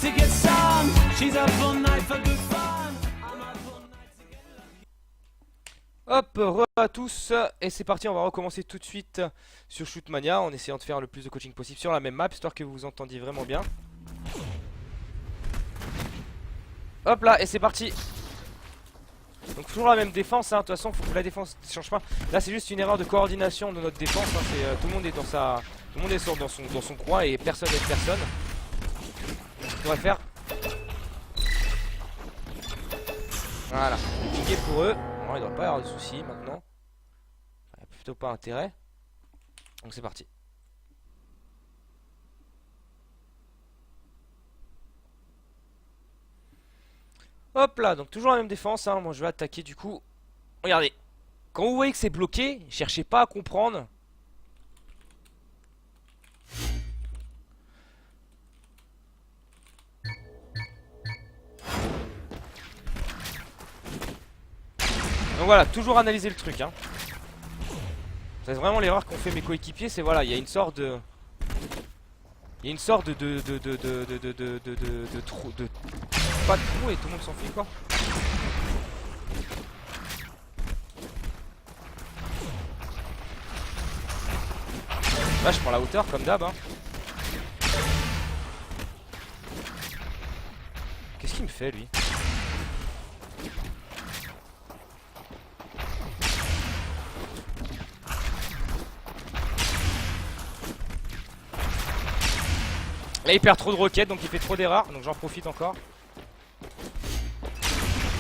to get some. She's up all night for good fun. I'm up all night to get lucky. Hop, re à tous, et c'est parti, on va recommencer tout de suite sur Shootmania en essayant de faire le plus de coaching possible sur la même map, histoire que vous vous entendiez vraiment bien. Hop là, et c'est parti. Donc toujours la même défense, hein. De toute façon faut que la défense ne change pas. Là c'est juste une erreur de coordination de notre défense, hein. Tout le monde est dans sa... Tout le monde est dans son coin et personne n'aide personne. On devrait faire... Voilà, piquer pour eux. Non, il ne doit pas y avoir de soucis maintenant. Il n'y a plutôt pas intérêt. Donc c'est parti. Hop là, donc toujours la même défense, hein. Moi je vais attaquer du coup. Regardez, quand vous voyez que c'est bloqué, cherchez pas à comprendre. Donc voilà, toujours analyser le truc, hein. C'est vraiment l'erreur qu'ont fait mes coéquipiers, c'est voilà, il y a une sorte de... Il y a une sorte de trou, pas de trou et tout le monde s'enfuit quoi. Là je prends la hauteur comme d'hab, hein. Qu'est-ce qu'il me fait lui? Là il perd trop de roquettes donc il fait trop d'erreurs, donc j'en profite encore.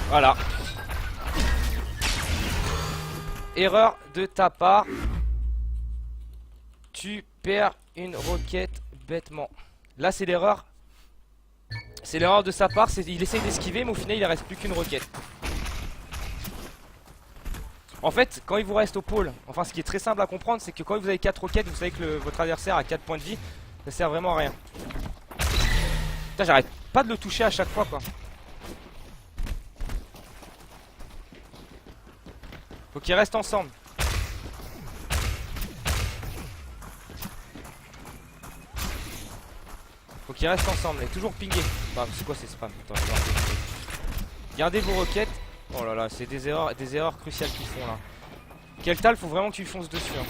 Voilà. Erreur de ta part. Tu perds une roquette bêtement. Là c'est l'erreur. C'est l'erreur de sa part, il essaye d'esquiver mais au final il ne reste plus qu'une roquette. En fait quand il vous reste au pôle, enfin ce qui est très simple à comprendre, c'est que quand vous avez 4 roquettes, vous savez que votre adversaire a 4 points de vie. Ça sert vraiment à rien. Putain, j'arrête pas de le toucher à chaque fois quoi. Faut qu'ils restent ensemble. Faut qu'ils restent ensemble et toujours pinguer. Bah c'est quoi ces spams? Attends, gardez vos roquettes. Oh là là, c'est des erreurs cruciales qu'ils font là. Keltal, faut vraiment que tu fonces dessus, hein.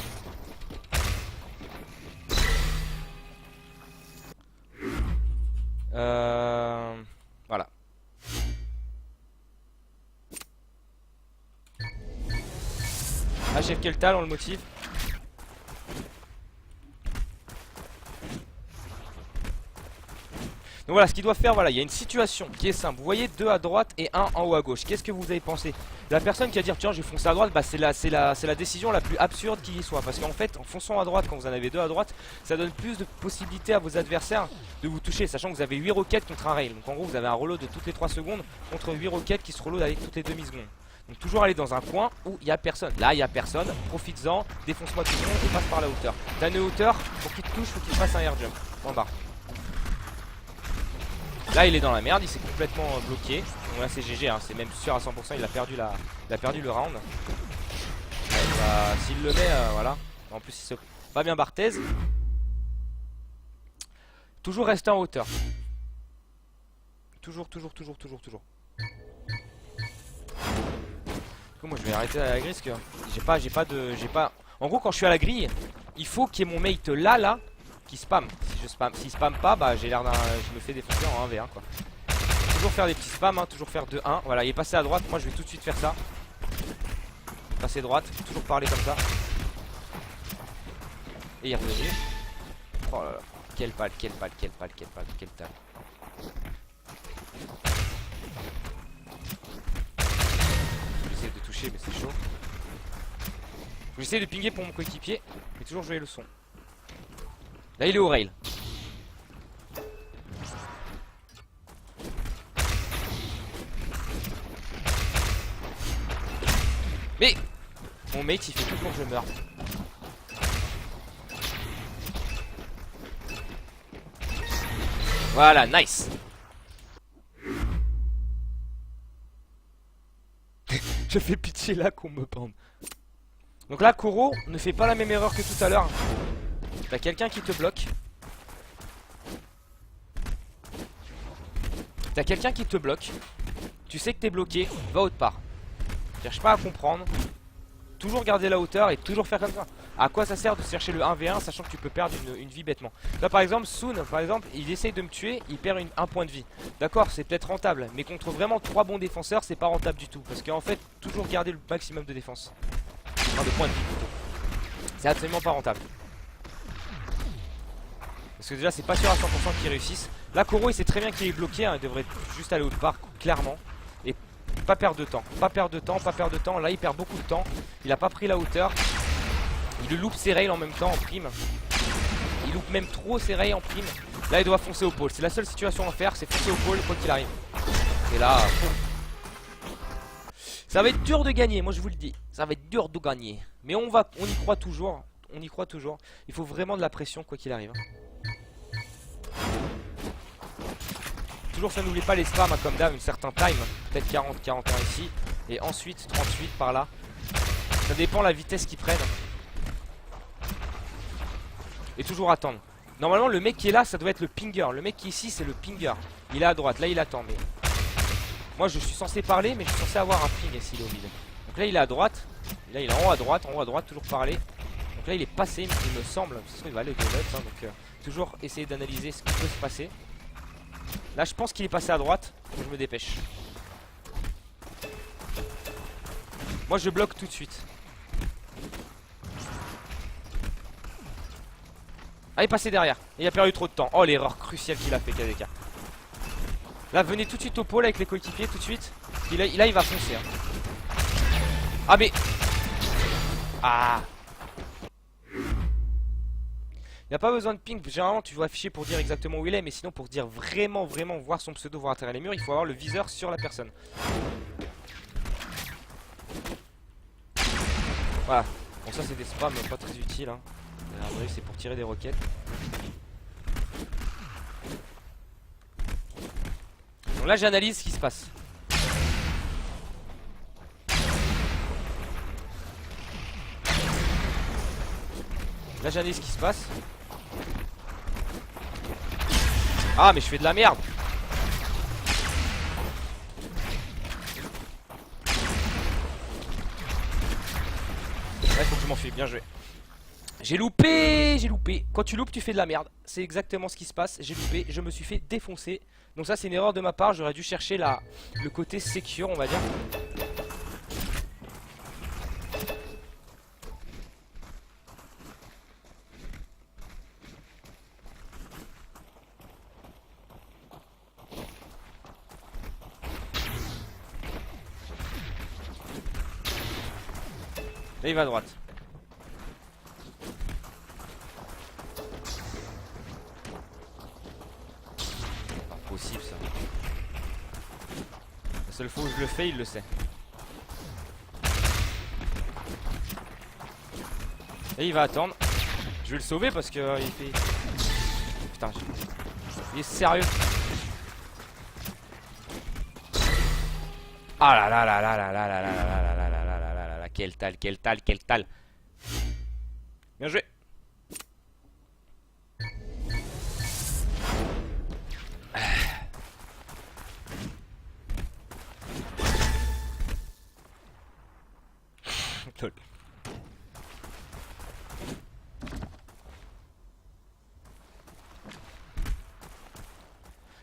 Voilà. Ah, chef Keltal, on le motive. Donc voilà, ce qu'il doit faire, voilà, il y a une situation qui est simple. Vous voyez 2 à droite et 1 en haut à gauche. Qu'est-ce que vous avez pensé? La personne qui va dire tiens, je vais foncer à droite, bah c'est la décision la plus absurde qui y soit. Parce qu'en fait, en fonçant à droite, quand vous en avez 2 à droite, ça donne plus de possibilités à vos adversaires de vous toucher. Sachant que vous avez 8 roquettes contre un rail. Donc en gros, vous avez un reload de toutes les 3 secondes contre 8 roquettes qui se reload avec toutes les demi-secondes. Donc toujours aller dans un coin où il n'y a personne. Là, il n'y a personne, profites-en, défonce-moi tout le monde et passe par la hauteur. T'as une hauteur, pour qu'il te touche, faut qu'il fasse un air jump. En bas. Là il est dans la merde, il s'est complètement bloqué. Bon là c'est GG, hein, c'est même sûr à 100%, il a perdu le round. Bah, s'il le met, voilà. En plus il se pas bien Barthez. Toujours rester en hauteur. Toujours. Du coup moi je vais arrêter à la grille parce que j'ai pas. En gros quand je suis à la grille, il faut qu'il y ait mon mate là qui spam. S'il spam pas, bah j'ai l'air d'un. Je me fais défoncer en 1v1 quoi. Toujours faire des petits spams, hein, toujours faire 2-1. Voilà, il est passé à droite, moi je vais tout de suite faire ça. Passer droite, toujours parler comme ça. Et il est revenu. Oh là là. Quelle balle. J'essaie de toucher mais c'est chaud. J'essaie de pinguer pour mon coéquipier, mais toujours jouer le son. Là il est au rail. Mais mon mate il fait tout pour que je meure. Voilà, nice. Je fais pitié là qu'on me pende. Donc là Koro ne fait pas la même erreur que tout à l'heure. T'as quelqu'un qui te bloque. T'as quelqu'un qui te bloque. Tu sais que t'es bloqué, va autre part. Cherche pas à comprendre. Toujours garder la hauteur et toujours faire comme ça. À quoi ça sert de chercher le 1v1 sachant que tu peux perdre une vie bêtement. Là par exemple, Soon, par exemple, il essaye de me tuer, il perd un point de vie. D'accord, c'est peut-être rentable, mais contre vraiment 3 bons défenseurs, c'est pas rentable du tout. Parce qu'en fait, toujours garder le maximum de défense. Enfin, de points de vie plutôt. C'est absolument pas rentable. Parce que déjà, c'est pas sûr à 100% qu'ils réussissent. Là, Koro, il sait très bien qu'il est bloqué, hein, il devrait juste aller au parc, clairement. Et pas perdre de temps, pas perdre de temps, pas perdre de temps. Là, il perd beaucoup de temps. Il a pas pris la hauteur. Il loupe ses rails en même temps en prime. Il loupe même trop ses rails en prime. Là il doit foncer au pôle. C'est la seule situation à faire, c'est foncer au pôle quoi qu'il arrive. Et là ça va être dur de gagner, moi je vous le dis. Ça va être dur de gagner. Mais on y croit toujours. On y croit toujours. Il faut vraiment de la pression quoi qu'il arrive. Toujours ça, n'oubliez pas les spams comme d'hab, un certain time. Peut-être 40, 41 ici. Et ensuite 38 par là. Ça dépend la vitesse qu'ils prennent. Et toujours attendre. Normalement le mec qui est là ça doit être le pinger. Le mec qui est ici c'est le pinger. Il est à droite, là il attend mais moi je suis censé parler mais je suis censé avoir un ping s'il est au milieu. Donc là il est à droite. Et là il est en haut à droite, toujours parler. Donc là il est passé il me semble. De toute façon il va aller de l'autre hein, donc toujours essayer d'analyser ce qui peut se passer. Là je pense qu'il est passé à droite. Donc je me dépêche. Moi je bloque tout de suite. Ah il est passé derrière, il a perdu trop de temps. Oh l'erreur cruciale qu'il a fait KDK. Là venez tout de suite au pôle avec les coéquipiers tout de suite. Là il va foncer hein. Ah mais ah il n'y a pas besoin de ping. Généralement tu dois afficher pour dire exactement où il est. Mais sinon pour dire vraiment voir son pseudo, voir à travers les murs, il faut avoir le viseur sur la personne. Voilà. Bon ça c'est des spams pas très utiles hein. C'est pour tirer des roquettes. Donc là j'analyse ce qui se passe. Là j'analyse ce qui se passe. Ah mais je fais de la merde. Là il faut que je m'enfuis, bien joué. J'ai loupé. Quand tu loupes, tu fais de la merde. C'est exactement ce qui se passe. J'ai loupé, je me suis fait défoncer. Donc ça, c'est une erreur de ma part. J'aurais dû chercher le côté secure, on va dire. Là, il va à droite. Possible ça. La seule fois où je le fais, il le sait. Et il va attendre. Je vais le sauver parce que il fait. Putain, il est sérieux. Ah là là là là là là là là là là là là là là là là. Quel tal. Bien joué.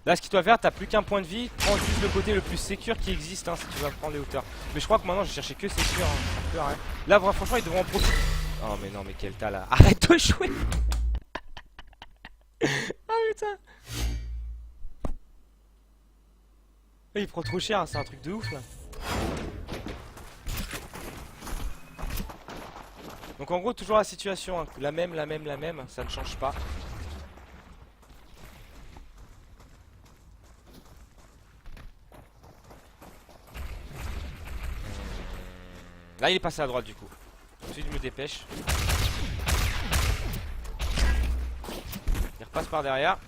Là ce qu'il doit faire, t'as plus qu'un point de vie. Prends juste le côté le plus sécure qui existe hein, si tu vas prendre les hauteurs. Mais je crois que maintenant j'ai cherché que sécure hein. Là franchement ils devront en profiter. Oh mais non mais quel tas là. Arrête de jouer. Ah putain. Il prend trop cher hein, c'est un truc de ouf là. Donc en gros toujours la situation hein. La même, ça ne change pas. Là il est passé à droite du coup. Ensuite je me dépêche. Il repasse par derrière.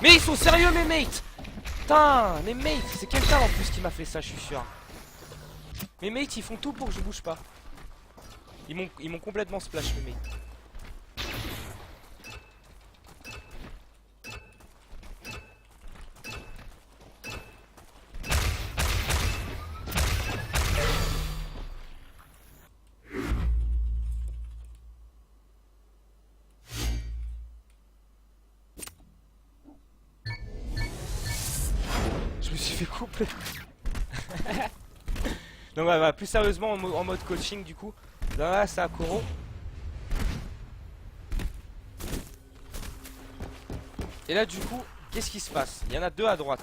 Mais ils sont sérieux mes mates. Putain, mes mates, c'est quelqu'un en plus qui m'a fait ça, je suis sûr. Mes mates ils font tout pour que je bouge pas. Ils m'ont complètement splash mes mates. Je me suis fait couper. Donc voilà, plus sérieusement en mode coaching du coup. Là c'est à Koro. Et là du coup, qu'est-ce qui se passe? Il y en a deux à droite.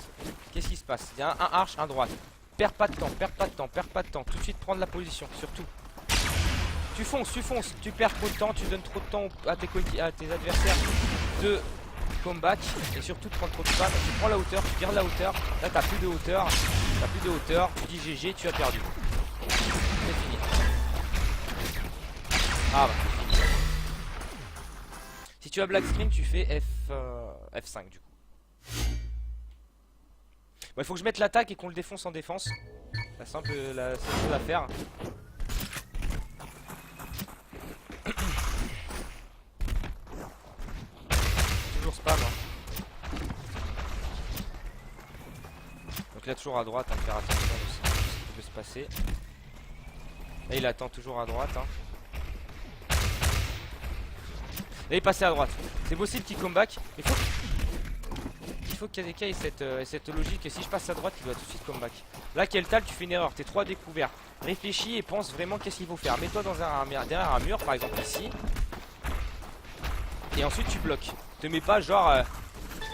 Qu'est-ce qui se passe? Il y a un arche, un droite. Perds pas de temps, perds pas de temps, perds pas de temps. Tout de suite prendre la position, surtout. Tu fonces, tu perds trop de temps, tu donnes trop de temps à tes adversaires de comeback. Et surtout de prendre trop de spam. Tu prends la hauteur, tu gardes la hauteur. Là t'as plus de hauteur. T'as plus de hauteur, tu dis GG, tu as perdu. C'est fini. Ah bah c'est fini. Si tu as black screen, tu fais F5 du coup. Bon, il faut que je mette l'attaque et qu'on le défonce en défense. La seule chose à faire. Toujours spam. Hein. Donc là toujours à droite, hein, faire attention à ce qui peut se passer. Là il attend toujours à droite. Hein. Là il est passé à droite. C'est possible qu'il comeback. Il faut qu'Kazeka ait cette logique. Et si je passe à droite, il doit tout de suite comeback. Là Keltal, tu fais une erreur. T'es 3 découverts. Réfléchis et pense vraiment qu'est-ce qu'il faut faire. Mets-toi derrière un mur, par exemple ici. Et ensuite tu bloques. Te mets pas genre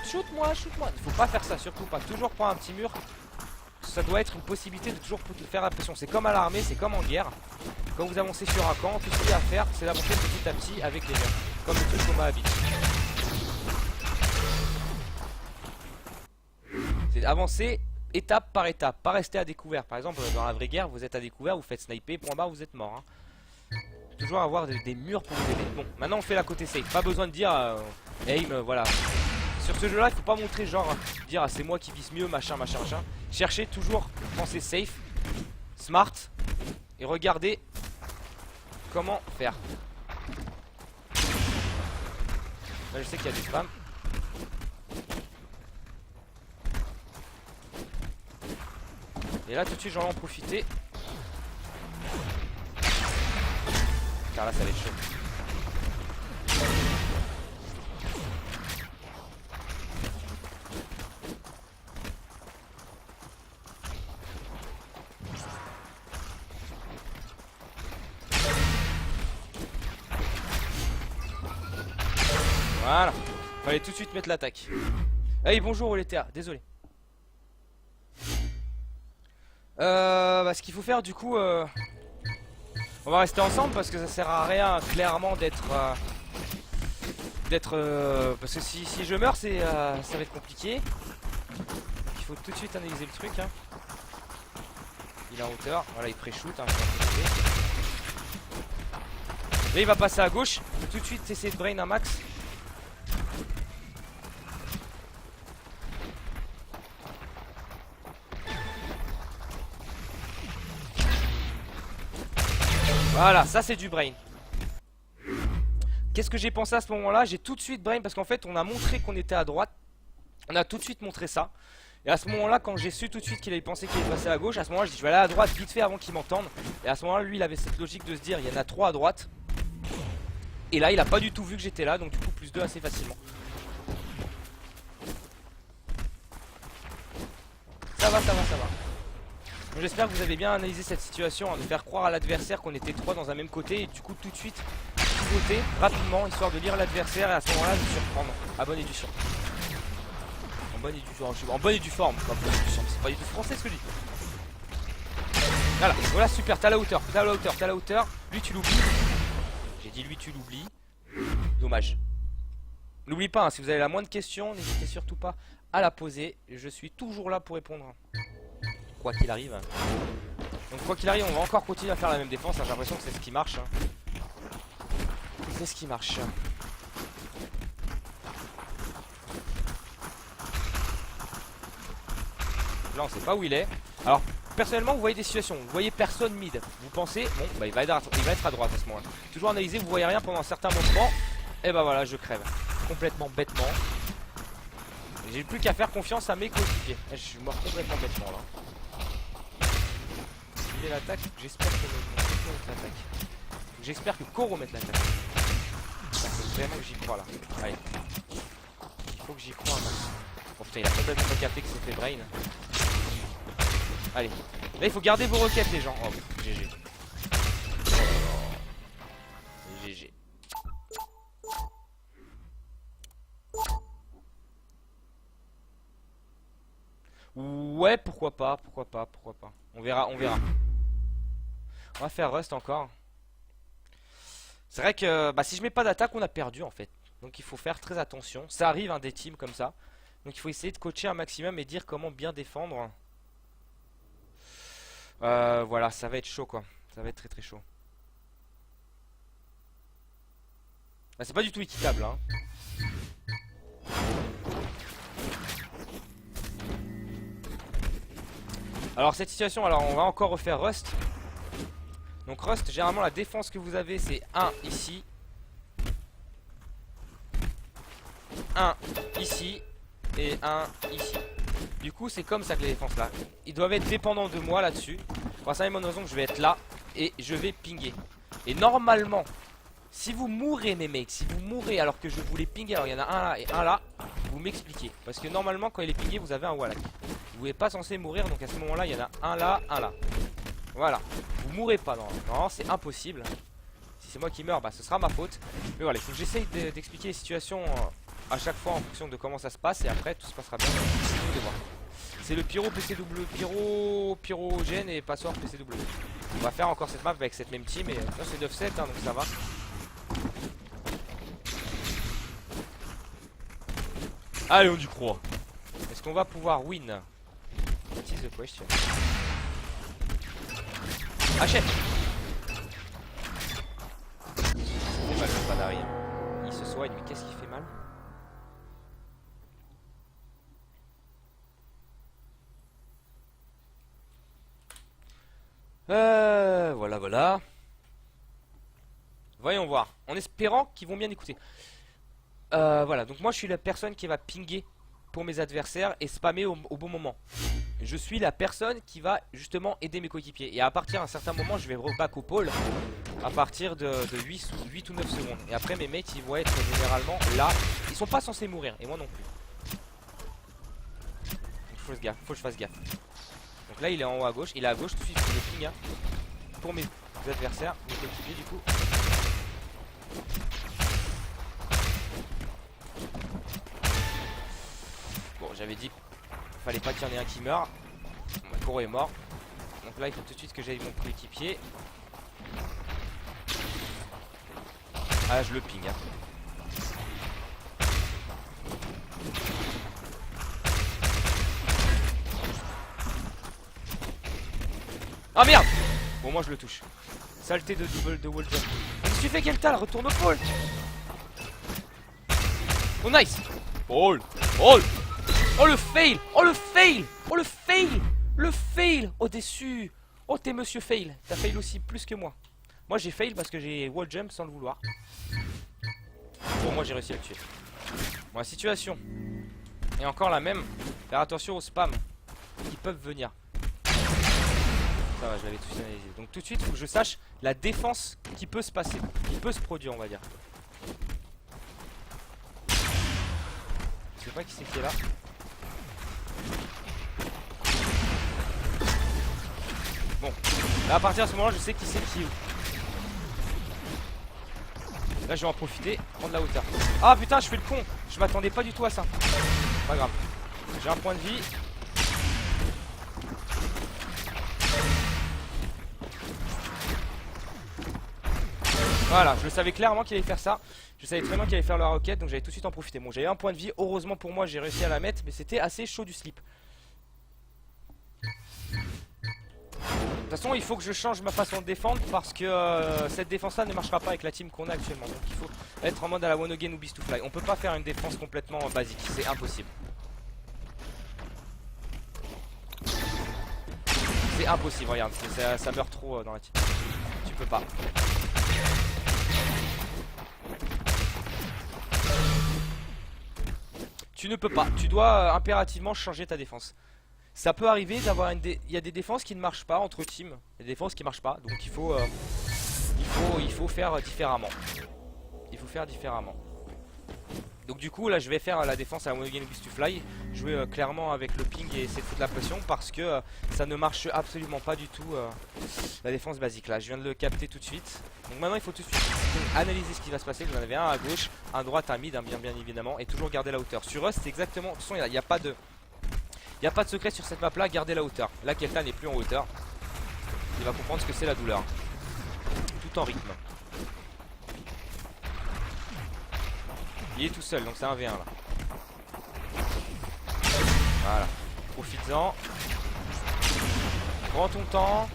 shoot-moi, shoot-moi. Il faut pas faire ça, surtout pas. Toujours prendre un petit mur. Ça doit être une possibilité de toujours faire la pression. C'est comme à l'armée, c'est comme en guerre. Quand vous avancez sur un camp, tout ce qu'il y a à faire, c'est d'avancer petit à petit avec les murs. Comme le truc qu'on m'a habitué. C'est avancer étape par étape, pas rester à découvert. Par exemple, dans la vraie guerre, vous êtes à découvert, vous faites sniper, point barre, vous êtes mort. Hein. Toujours avoir des murs pour vous aider. Bon, maintenant on fait la côté safe. Pas besoin de dire aim, voilà. Sur ce jeu-là, il faut pas montrer genre dire c'est moi qui vise mieux, machin, machin, machin. Cherchez toujours, pensez safe, smart et regardez comment faire. Là, je sais qu'il y a des spams. Et là tout de suite j'en ai en profiter. Car là ça va être chaud. Voilà. Fallait tout de suite mettre l'attaque. Hey bonjour Oléthéa, désolé. Bah, ce qu'il faut faire du coup on va rester ensemble parce que ça sert à rien clairement d'être parce que si je meurs c'est ça va être compliqué. Donc, il faut tout de suite analyser le truc hein. Il est en hauteur, voilà il pré-shoot hein, là il va passer à gauche. Tout de suite essayer de brain un max. Voilà, ça c'est du brain. Qu'est-ce que j'ai pensé à ce moment-là? J'ai tout de suite brain parce qu'en fait on a montré qu'on était à droite. On a tout de suite montré ça. Et à ce moment-là, quand j'ai su tout de suite qu'il avait pensé qu'il allait passer à gauche, à ce moment-là je dis je vais aller à droite vite fait avant qu'il m'entende. Et à ce moment-là lui il avait cette logique de se dire il y en a 3 à droite. Et là il a pas du tout vu que j'étais là, donc du coup plus 2 assez facilement. Ça va. Donc j'espère que vous avez bien analysé cette situation, hein, de faire croire à l'adversaire qu'on était 3 dans un même côté et du coup tout de suite pivoter rapidement histoire de lire l'adversaire et à ce moment-là de surprendre. À bonne et due forme. En bonne et due forme, pas bonne et due forme, c'est pas du tout français ce que je dis. Voilà super, t'as la hauteur, lui tu l'oublies. J'ai dit lui tu l'oublies. Dommage. N'oublie pas, hein, si vous avez la moindre question, n'hésitez surtout pas à la poser. Je suis toujours là pour répondre. Quoi qu'il arrive. Donc quoi qu'il arrive, on va encore continuer à faire la même défense. J'ai l'impression que c'est ce qui marche. C'est ce qui marche. Là on sait pas où il est. Alors personnellement vous voyez des situations, vous voyez personne mid, vous pensez bon bah il va être à droite à ce moment là. Toujours analyser, vous voyez rien pendant un certain moment. Et bah voilà, je crève complètement bêtement. J'ai plus qu'à faire confiance à mes coéquipiers. Je suis mort complètement bêtement là. Il est l'attaque, j'espère que mon mette l'attaque. J'espère que Koro mette l'attaque. Faut vraiment que j'y crois là. Allez. Il faut que j'y crois un max. Oh putain, il a complètement pas capté que c'était Brain. Allez. Là il faut garder vos requêtes les gens. Oh GG. Oh là là. GG. Ouais, pourquoi pas. On verra. On va faire Rust encore. C'est vrai que bah, si je mets pas d'attaque, on a perdu en fait. Donc il faut faire très attention. Ça arrive des teams comme ça. Donc il faut essayer de coacher un maximum et dire comment bien défendre. Voilà, ça va être chaud quoi. Ça va être très très chaud. Bah, c'est pas du tout équitable hein. Alors cette situation, alors on va encore refaire Rust. Donc Rust, généralement la défense que vous avez c'est 1 ici, 1 ici et 1 ici. Du coup c'est comme ça que les défenses là. Ils doivent être dépendants de moi là-dessus. Pour la simple raison que je vais être là et je vais pinguer. Et normalement, si vous mourrez mes mecs, si vous mourrez alors que je voulais pinguer, alors il y en a un là et un là, vous m'expliquez. Parce que normalement quand il est pingé vous avez un Wallach. Vous n'êtes pas censé mourir, donc à ce moment là il y en a un là, un là. Voilà, vous mourrez pas, non, c'est impossible. Si c'est moi qui meurs, bah ce sera ma faute. Mais voilà, il faut que j'essaye d'expliquer les situations à chaque fois en fonction de comment ça se passe. Et après tout se passera bien. C'est le pyro PCW, pyrogène et password PCW. On va faire encore cette map avec cette même team. Et ça c'est 9-7 hein, donc ça va. Allez, on y croit. Est-ce qu'on va pouvoir win? That is the question. Achète. Ça fait mal le Panari. Il se soigne, mais qu'est-ce qui fait mal? Voilà. Voyons voir. En espérant qu'ils vont bien écouter. Voilà, donc moi je suis la personne qui va pinguer pour mes adversaires et spammer au bon moment. Je suis la personne qui va justement aider mes coéquipiers. Et à partir d'un certain moment, je vais reback au pôle à partir de 8 ou 9 secondes. Et après, mes mates, ils vont être généralement là. Ils sont pas censés mourir, et moi non plus. Donc, faut que je fasse gaffe. Donc là, il est en haut à gauche. Il est à gauche, tout de suite, je le ping hein, pour mes adversaires, mes coéquipiers du coup. Bon, j'avais dit fallait pas qu'il y en ait un qui meurt. Bon, bah, Koro est mort. Donc là il faut tout de suite que j'aille mon coéquipier. Ah je le ping hein. Ah merde. Bon moi je le touche. Saleté de double de wall jump. Qu'est-ce que tu fais Keltal? Retourne au pôle. Oh nice. Pôle. Pôle. Oh le fail. Oh le fail. Oh le fail. Le fail. Oh déçu. Oh t'es monsieur fail. T'as fail aussi plus que moi. Moi j'ai fail parce que j'ai wall jump sans le vouloir. Bon moi j'ai réussi à le tuer. Bon la situation est encore la même. Faire attention aux spams qui peuvent venir. Ça va, je l'avais tous analysé. Donc tout de suite il faut que je sache la défense qui peut se passer, qui peut se produire on va dire. Je sais pas qui c'est qui est là. Bon, là à partir de ce moment là je sais qui c'est qui est où. Là je vais en profiter, prendre la hauteur. Ah putain je fais le con. Je m'attendais pas du tout à ça. Pas grave. J'ai un point de vie. Voilà, je le savais clairement qu'il allait faire ça. Je savais très bien qu'il allait faire la roquette, donc j'allais tout de suite en profiter. Bon j'avais un point de vie, heureusement pour moi j'ai réussi à la mettre. Mais c'était assez chaud du slip. De toute façon il faut que je change ma façon de défendre. Parce que cette défense là ne marchera pas avec la team qu'on a actuellement. Donc il faut être en mode à la one again ou beast to fly. On peut pas faire une défense complètement basique, c'est impossible. C'est impossible, regarde, ça meurt trop dans la team. Tu peux pas. Tu ne peux pas, tu dois impérativement changer ta défense. Ça peut arriver d'avoir il y a des défenses qui ne marchent pas entre teams. Il y a des défenses qui marchent pas, donc il faut faire différemment. Il faut faire différemment. Donc du coup là je vais faire la défense à One Again With To Fly. Jouer clairement avec le ping et essayer de foutre la pression parce que ça ne marche absolument pas du tout la défense basique là. Je viens de le capter tout de suite. Donc maintenant il faut tout de suite analyser ce qui va se passer. Vous en avez un à gauche, un à droite, un mid, bien évidemment. Et toujours garder la hauteur. Sur Rust c'est exactement, de toute façon il n'y a pas de secret sur cette map là, garder la hauteur. Là Kelta n'est plus en hauteur. Il va comprendre ce que c'est la douleur. Tout en rythme. Il est tout seul, donc c'est un V1 là. Voilà. Profites-en. Prends ton temps.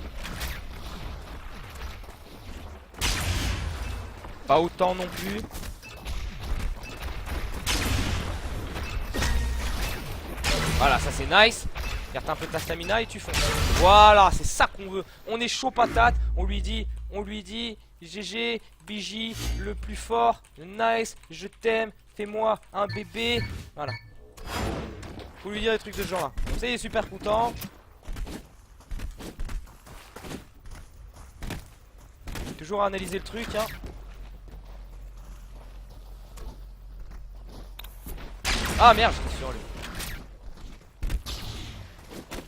Pas autant non plus. Voilà, ça c'est nice. Garde un peu ta stamina et tu fonces. Voilà, c'est ça qu'on veut. On est chaud patate. On lui dit GG, BJ, le plus fort, nice, je t'aime, fais-moi un bébé. Voilà. Faut lui dire des trucs de ce genre là. Comme ça il est super content. Toujours analyser le truc hein. Ah merde, j'étais sur lui.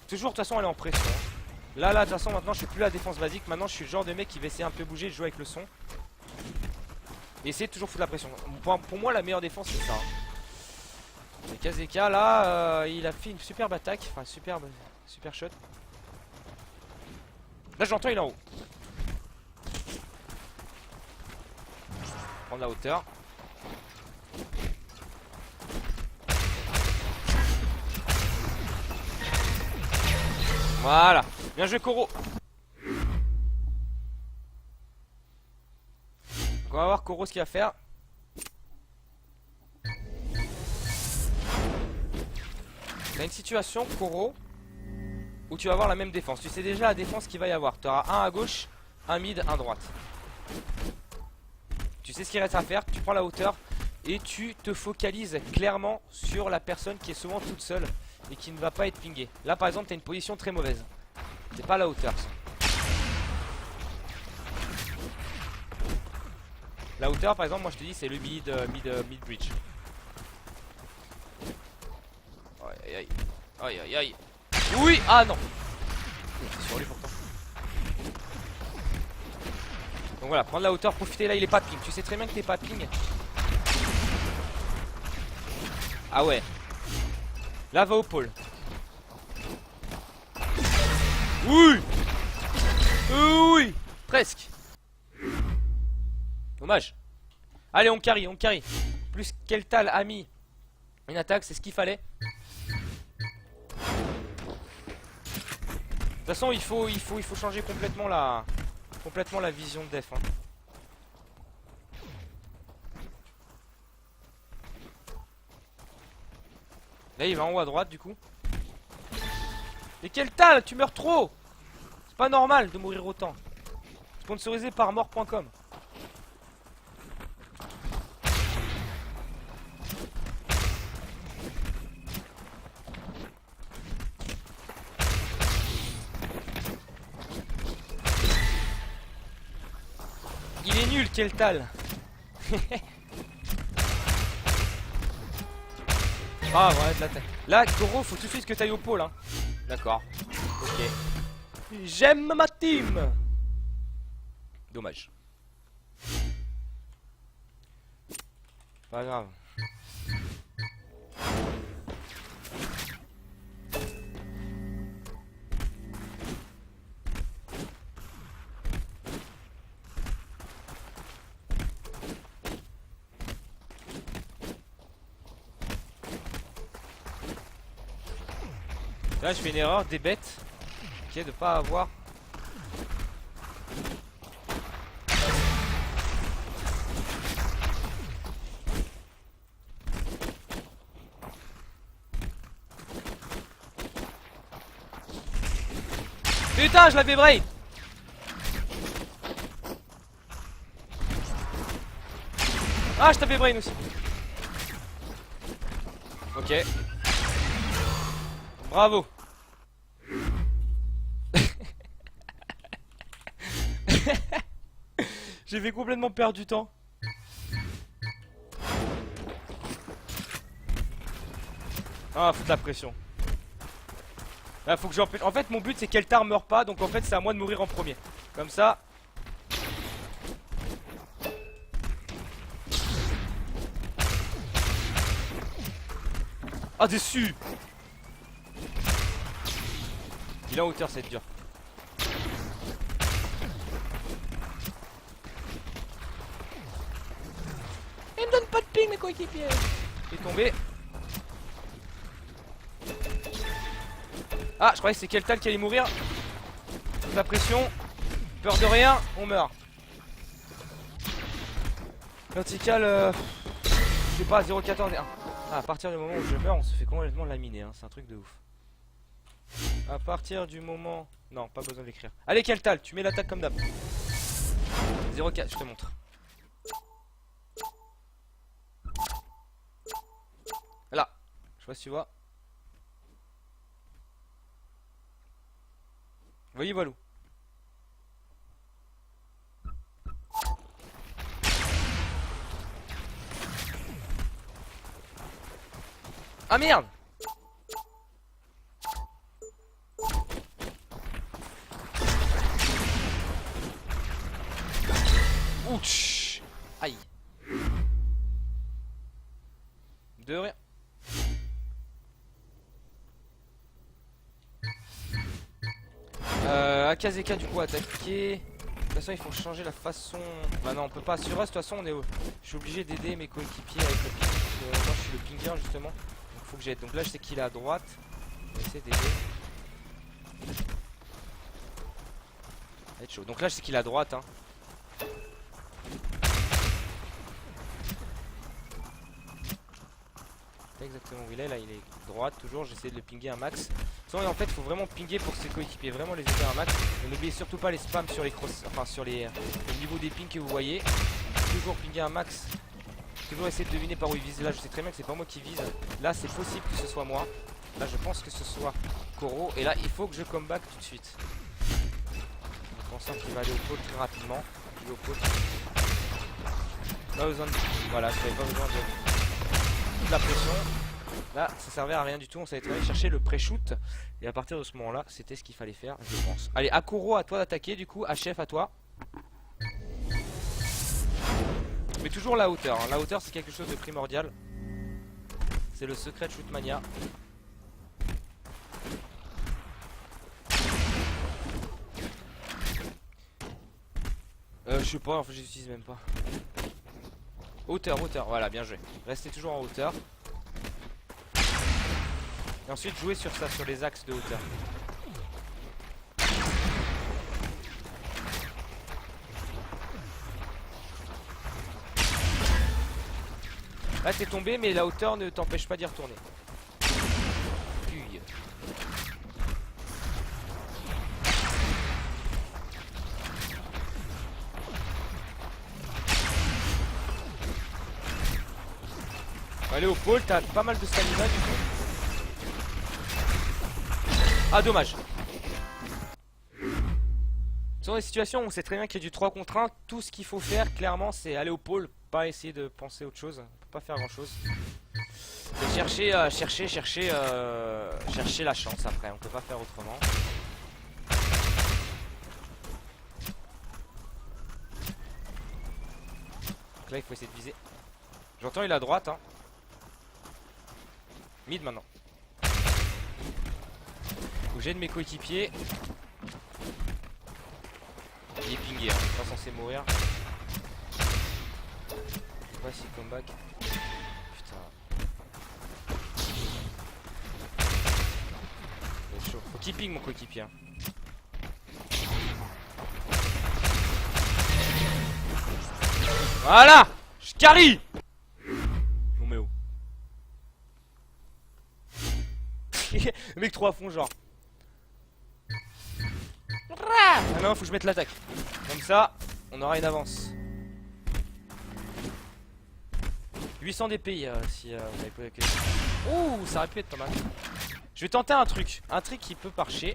Toujours de toute façon elle est en pression. Là de toute façon maintenant je suis plus la défense basique. Maintenant je suis le genre de mec qui va essayer un peu bouger, de jouer avec le son. Et essayer de toujours foutre la pression. Pour moi la meilleure défense c'est ça hein. Et Kazeka là il a fait une superbe attaque. Enfin super shot. Là j'entends il est en haut. Prendre la hauteur. Voilà. Bien joué Koro. On va voir Koro ce qu'il va faire. T'as une situation Koro où tu vas avoir la même défense. Tu sais déjà la défense qu'il va y avoir. Tu auras un à gauche, un mid, un droite. Tu sais ce qu'il reste à faire. Tu prends la hauteur et tu te focalises clairement sur la personne qui est souvent toute seule et qui ne va pas être pingée. Là par exemple tu as une position très mauvaise. C'est pas la hauteur ça. La hauteur par exemple moi je te dis c'est le mid bridge. Aïe aïe aïe aïe aïe. Oui. Ah non. C'est sur lui pourtant. Donc voilà, prendre la hauteur, profiter là il est pas ping. Tu sais très bien que t'es pas ping. Ah ouais. Là va au pôle. Oui. Oui. Presque. Dommage. Allez on carry. Plus Keltal a mis une attaque, c'est ce qu'il fallait. De toute façon il faut changer complètement la vision de def hein. Là il va en haut à droite du coup. Mais Keltal, tu meurs trop. C'est pas normal de mourir autant. Sponsorisé par mort.com. Il est nul Keltal. Ah ouais de l'attaque. Là Koro faut tout de suite que t'ailles au pôle hein. D'accord. Ok. J'aime ma team. Dommage. Pas grave. Là je fais une erreur des bêtes qui est de pas avoir. Putain, je l'avais braid. Ah, je t'avais brain aussi. Ok. Bravo. J'ai fait complètement perdre du temps. Ah, faut de la pression. Là, faut que j'empêche. En fait, mon but c'est qu'Eltar meurt pas, donc en fait, c'est à moi de mourir en premier. Comme ça. Ah, déçu. Il est en hauteur, c'est dur. Il me donne pas de ping, mes coéquipiers. Il est tombé. Ah, je croyais que c'est Keltal qui allait mourir. La pression. Peur de rien, on meurt. Vertical, je sais pas, 0,14 et 1. Ah, à partir du moment où je meurs, on se fait complètement laminer, hein. C'est un truc de ouf. À partir du moment... Non, pas besoin d'écrire. Allez, Keltal, tu mets l'attaque comme d'hab. 0,4, je te montre. Là, je sais pas si tu vois. Voyez, voilà. Ah merde! Ouch! Aïe! De rien. Akazeka du coup attaquer. De toute façon il faut changer la façon. Bah non on peut pas. Sur Rust de toute façon on est. Je suis obligé d'aider mes coéquipiers avec le ping. Moi je suis le pinger justement. Donc faut que j'aide. Donc là je sais qu'il est à droite. On va essayer d'aider. Ça va être chaud. Donc là je sais qu'il est à droite hein. Exactement où il est, là il est droite toujours, j'essaie de le pinguer un max. Sinon en fait il faut vraiment pinguer pour ses coéquipiers, vraiment les aider un max. Et n'oubliez surtout pas les spams sur les cross, enfin sur les le niveau des pings que vous voyez. Toujours pinguer un max. Toujours essayer de deviner par où il vise. Là je sais très bien que c'est pas moi qui vise. Là c'est possible que ce soit moi. Là je pense que ce soit Koro. Et là il faut que je come back tout de suite. En pensant qu'il va aller au pôle très rapidement. Il est au pôle. Pas besoin de... Voilà, je n'avais pas besoin de la pression. Là ça servait à rien du tout, on savait très bien chercher le pré-shoot. Et à partir de ce moment là c'était ce qu'il fallait faire je pense. Allez Akuro à toi d'attaquer du coup, HF à toi. Mais toujours la hauteur, hein. La hauteur c'est quelque chose de primordial. C'est le secret de Shootmania. Je sais pas, en fait j'utilise même pas. Hauteur, voilà bien joué. Restez toujours en hauteur. Et ensuite jouez sur ça, sur les axes de hauteur. Là t'es tombé mais la hauteur ne t'empêche pas d'y retourner. Uy. Allez au pôle, t'as pas mal de stamina du coup. Ah dommage. Sur des situations où on sait très bien qu'il y a du 3 contre 1, tout ce qu'il faut faire clairement c'est aller au pôle, pas essayer de penser autre chose. On peut pas faire grand chose. C'est chercher la chance après, on peut pas faire autrement. Donc là il faut essayer de viser. J'entends il est à droite hein. Mid maintenant. Faut que j'aide mes coéquipiers. Il est pingé, hein. Il est pas censé mourir. Je sais pas s'il comeback. Putain. C'est chaud. Faut qu'il ping mon coéquipier. Hein. Voilà. Je carry. Non mais oh. Le mec trop à fond genre. Ah non, faut que je mette l'attaque. Comme ça, on aura une avance. 800 DPI si vous avez posé la question. Ouh, ça aurait pu être pas mal. Je vais tenter un truc qui peut marcher.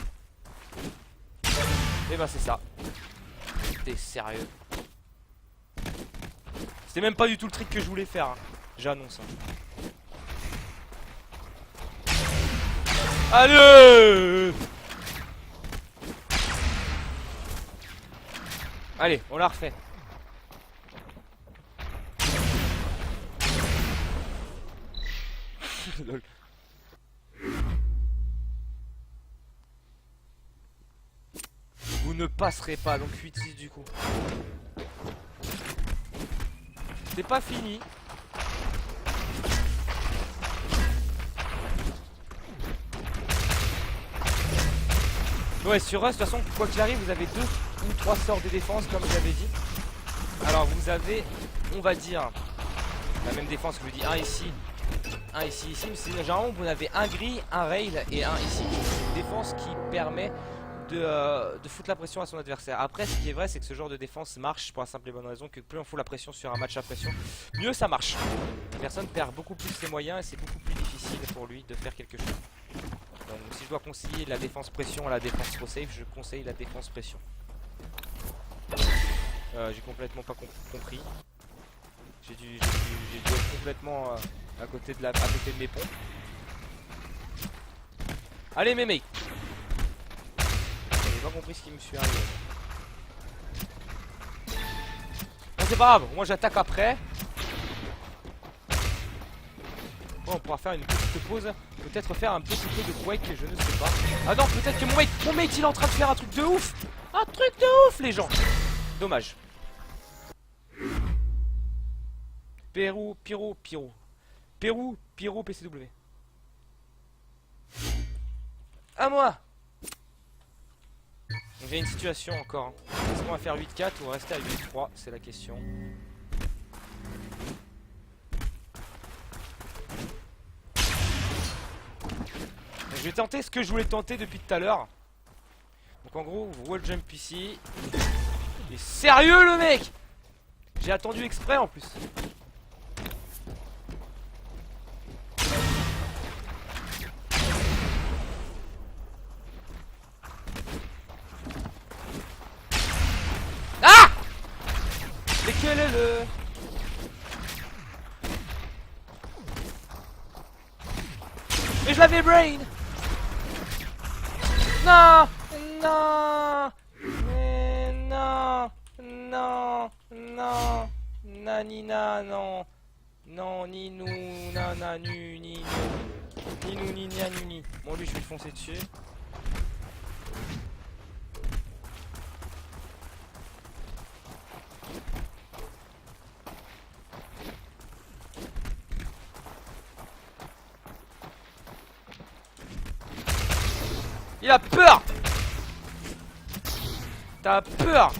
Et bah c'est ça. T'es sérieux? C'était même pas du tout le trick que je voulais faire, hein. J'annonce. Allez! Allez, on la refait. Lol. Vous ne passerez pas, donc 8-6 du coup. C'est pas fini. Ouais, sur Rust, de toute façon, quoi qu'il arrive, vous avez 2 ou 3 sorts de défense, comme j'avais dit. Alors, vous avez, on va dire, la même défense que je dis, un ici, mais c'est généralement, vous avez un gris, un rail et un ici. C'est une défense qui permet de foutre la pression à son adversaire. Après, ce qui est vrai, c'est que ce genre de défense marche pour la simple et bonne raison que plus on fout la pression sur un match à pression, mieux ça marche. La personne perd beaucoup plus ses moyens et c'est beaucoup plus difficile pour lui de faire quelque chose. Donc, si je dois conseiller la défense pression à la défense trop safe, je conseille la défense pression. J'ai complètement pas compris. J'ai dû être complètement à côté de mes ponts. Allez mes mecs. J'ai pas compris ce qui me suis arrivé. Bon, c'est pas grave, moi j'attaque après. Bon, on pourra faire une petite pause. Peut-être faire un petit peu de break, je ne sais pas. Ah non, peut-être que mon mate il est en train de faire un truc de ouf. Un truc de ouf les gens. Dommage. Pérou, PCW. À moi. J'ai une situation encore. Hein. Est-ce qu'on va faire 8-4 ou rester à 8-3? C'est la question. Je vais tenter ce que je voulais tenter depuis tout à l'heure. Donc en gros, wall jump ici. Il est sérieux le mec! J'ai attendu exprès en plus. Ah! Mais quel est le... Mais je l'avais brain! Non! Non! Mais non! Non! Non! Nanina, non! Non, ni nous, nana, nu, ni nous. Ni nous, ni nia, ni ni. Bon, lui, je vais le foncer dessus. Il a peur! T'as peur!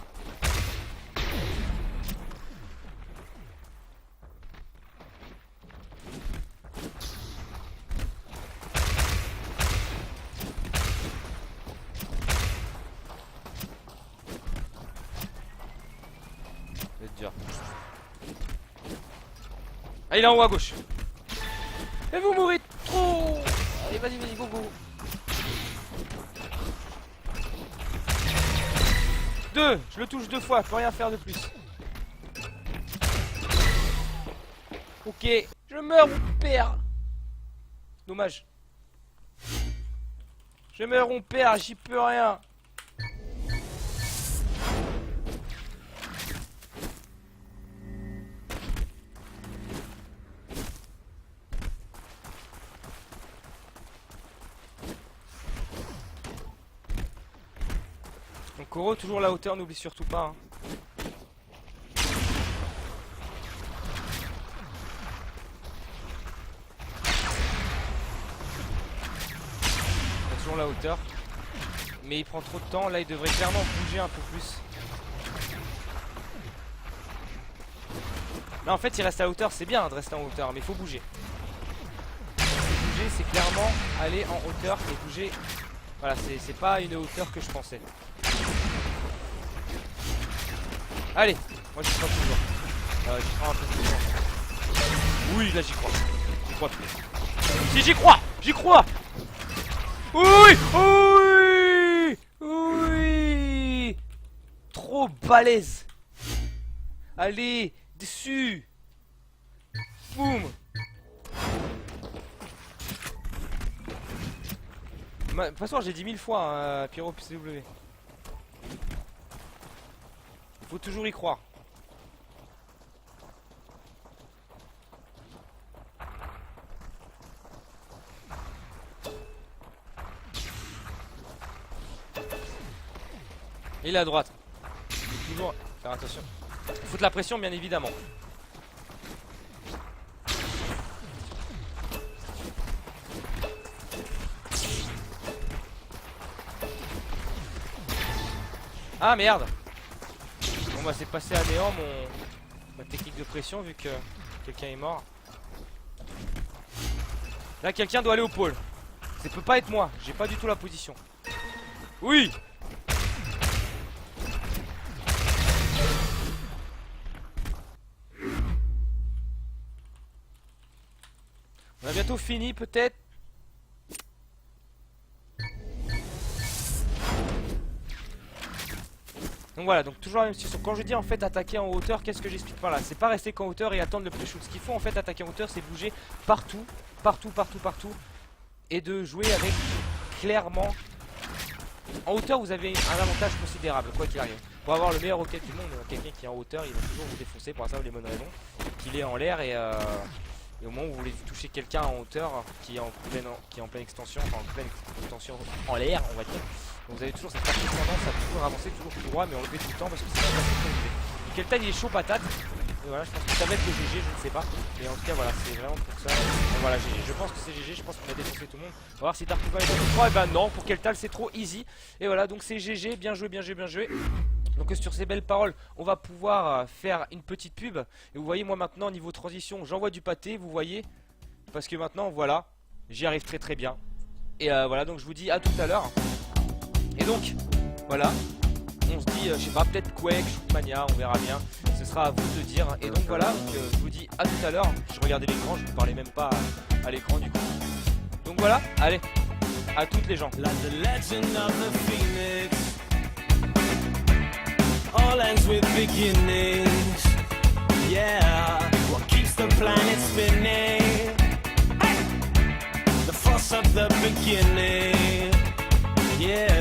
C'est dur. Ah, il est en haut à gauche. Et vous mourrez trop! Allez, vas-y, vas-y, go, go. 2, je le touche 2 fois, peux rien faire de plus. Ok, je meurs ou perds. Dommage. Je meurs ou perds, j'y peux rien. Donc Koro, toujours la hauteur, n'oublie surtout pas. Hein. Toujours la hauteur. Mais il prend trop de temps, là il devrait clairement bouger un peu plus. Là en fait il reste à hauteur, c'est bien de rester en hauteur, mais il faut bouger. Bouger c'est clairement aller en hauteur et bouger. Voilà, c'est pas une hauteur que je pensais. Allez, moi j'y crois toujours. J'y crois un peu toujours. Oui, là j'y crois. J'y crois plus. Si j'y crois. J'y crois. Oui. Oui. Oui. Trop balèze. Allez, dessus. Boum. De toute façon j'ai dit 1000 fois hein, Pyro PCW. Faut toujours y croire. Il est à droite. Faut toujours faire attention. Foutre la pression bien évidemment. Ah merde. Bon bah c'est passé à néant ma technique de pression vu que quelqu'un est mort. Là quelqu'un doit aller au pôle. Ça peut pas être moi, j'ai pas du tout la position. Oui. On a bientôt fini peut-être. Donc voilà, donc toujours la même situation. Quand je dis en fait attaquer en hauteur, qu'est-ce que j'explique par là? C'est pas rester qu'en hauteur et attendre le pré-shoot. Ce qu'il faut en fait attaquer en hauteur, c'est bouger partout, partout. Et de jouer avec clairement. En hauteur, vous avez un avantage considérable, quoi qu'il arrive. Pour avoir le meilleur rocket du monde, quelqu'un qui est en hauteur, il va toujours vous défoncer pour la simple et bonne raison qu'il est en l'air et au moment où vous voulez toucher quelqu'un en hauteur qui est en pleine extension, enfin en pleine extension en l'air, on va dire. Donc vous avez toujours cette partie tendance à toujours avancer, toujours tout droit, mais enlever tout le temps parce que c'est pas facile de lever. Keltan il est chaud patate. Et voilà, je pense que ça va être le GG, je ne sais pas. Mais en tout cas, voilà, c'est vraiment pour ça. Donc voilà, GG, je pense que c'est GG, je pense qu'on a défoncé tout le monde. On va voir si Tarkova est dans le 3. Et ben non, pour Keltal, c'est trop easy. Et voilà, donc c'est GG, bien joué, bien joué, bien joué. Donc sur ces belles paroles, on va pouvoir faire une petite pub. Et vous voyez, moi maintenant, niveau transition, j'envoie du pâté, vous voyez. Parce que maintenant, voilà, j'y arrive très très bien. Et voilà, donc je vous dis à tout à l'heure. Et donc, voilà. On se dit, je sais pas, peut-être Quake, Shootmania, on verra bien. Ce sera à vous de dire. Et donc voilà, donc, je vous dis à tout à l'heure. Je regardais l'écran, je ne parlais même pas à l'écran du coup. Donc voilà, allez, à toutes les gens. Like the legend of the phoenix, all ends with beginnings. Yeah, what keeps the planet spinning? The force of the beginning. Yeah.